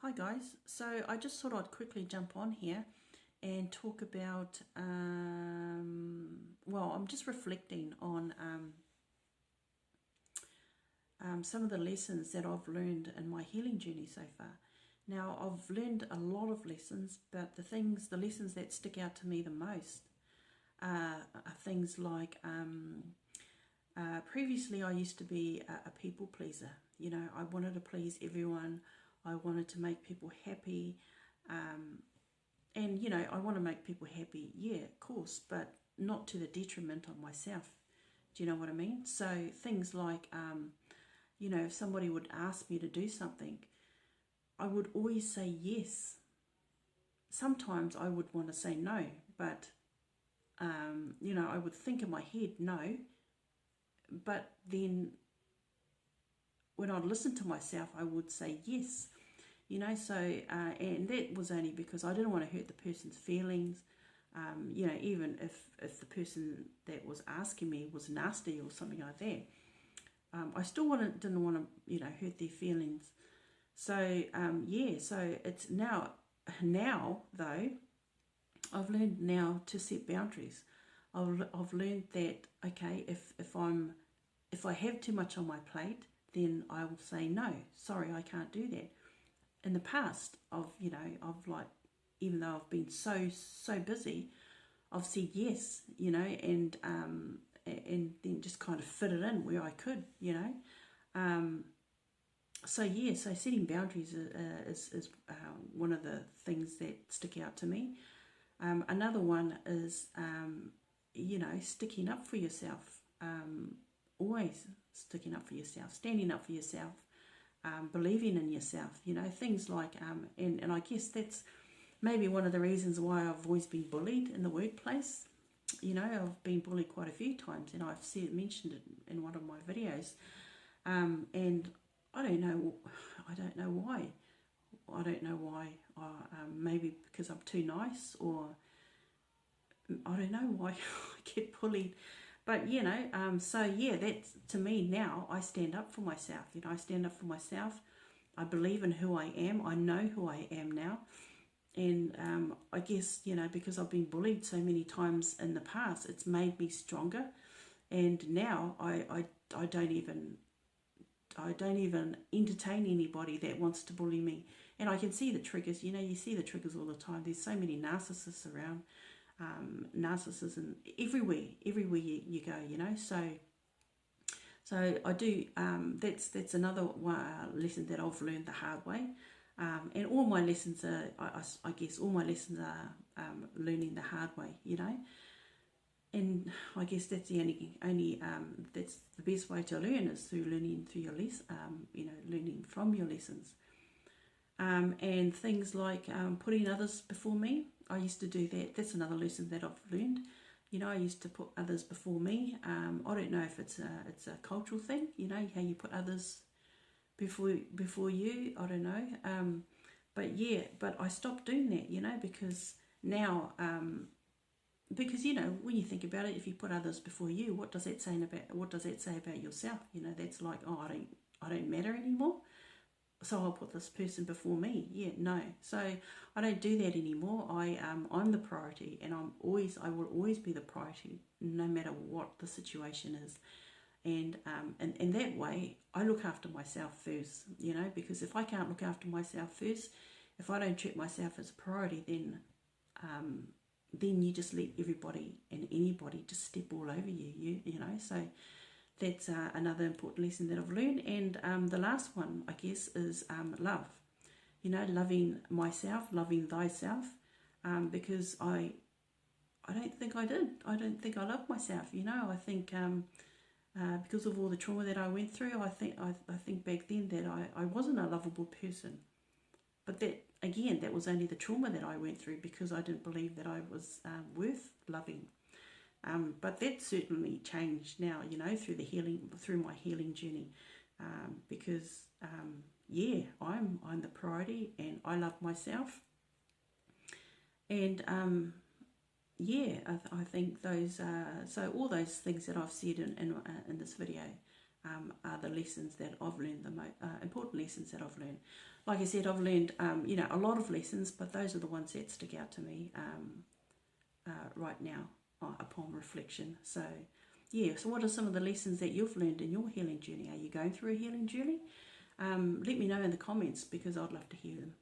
Hi guys, so I just thought I'd quickly jump on here and talk about, well, I'm just reflecting on some of the lessons that I've learned in my healing journey so far. Now, I've learned a lot of lessons, but the lessons that stick out to me the most are things like, previously I used to be a people pleaser. You know, I wanted to please everyone. I wanted to make people happy. And, you know, I want to make people happy, yeah, of course, but not to the detriment of myself. Do you know what I mean? So things like, you know, if somebody would ask me to do something, I would always say yes. Sometimes I would want to say no, but, you know, I would think in my head no, but then when I'd listen to myself, I would say yes. You know, so, and that was only because I didn't want to hurt the person's feelings. You know, even if the person that was asking me was nasty or something like that, I still didn't want to, you know, hurt their feelings. So, yeah, so it's now though, I've learned now to set boundaries. I've learned that, okay, if I have too much on my plate, then I will say no, sorry, I can't do that. In the past, even though I've been so busy, I've said yes, you know, and then just kind of fit it in where I could, you know. So yeah, so setting boundaries is one of the things that stick out to me. Another one is, you know, sticking up for yourself. Always sticking up for yourself, standing up for yourself, believing in yourself, you know, things like, and I guess that's maybe one of the reasons why I've always been bullied in the workplace. You know, I've been bullied quite a few times, and I've mentioned it in one of my videos, and I don't know why. I don't know why. Maybe because I'm too nice, or I don't know why I get bullied. But, you know, so yeah, that's, to me now, I stand up for myself. You know, I stand up for myself. I believe in who I am. I know who I am now. And I guess, you know, because I've been bullied so many times in the past, it's made me stronger. And now I don't even entertain anybody that wants to bully me. And I can see the triggers. You know, you see the triggers all the time. There's so many narcissists around. Narcissism everywhere you go, you know. So I do. That's another lesson that I've learned the hard way. And all my lessons are, I guess, all my lessons are learning the hard way, you know. And I guess that's the only that's the best way to learn, is through learning through your you know, learning from your lessons. And things like putting others before me. I used to do that. That's another lesson that I've learned. You know, I used to put others before me. I don't know if it's a cultural thing, you know, how you put others before you. I don't know. But yeah, but I stopped doing that, you know, because now, because, you know, when you think about it, if you put others before you, what does that say about yourself? You know, that's like, oh, I don't matter anymore, so I'll put this person before me. Yeah, no. So I don't do that anymore. I'm the priority, and I will always be the priority, no matter what the situation is. And that way, I look after myself first. You know, because if I can't look after myself first, if I don't treat myself as a priority, then you just let everybody and anybody just step all over you. You know, so. That's another important lesson that I've learned. And the last one, I guess, is love. You know, loving myself, loving thyself, because I don't think I did. I don't think I loved myself. You know, I think because of all the trauma that I went through, I think back then that I wasn't a lovable person. But that, again, that was only the trauma that I went through, because I didn't believe that I was worth loving. But that certainly changed now, you know, through my healing journey, because yeah, I'm the priority, and I love myself, and yeah, I think those so all those things that I've said in this video are the lessons that I've learned, the important lessons that I've learned. Like I said, I've learned, a lot of lessons, but those are the ones that stick out to me right now upon reflection. So, yeah, so what are some of the lessons that you've learned in your healing journey? Are you going through a healing journey? Let me know in the comments, because I'd love to hear them.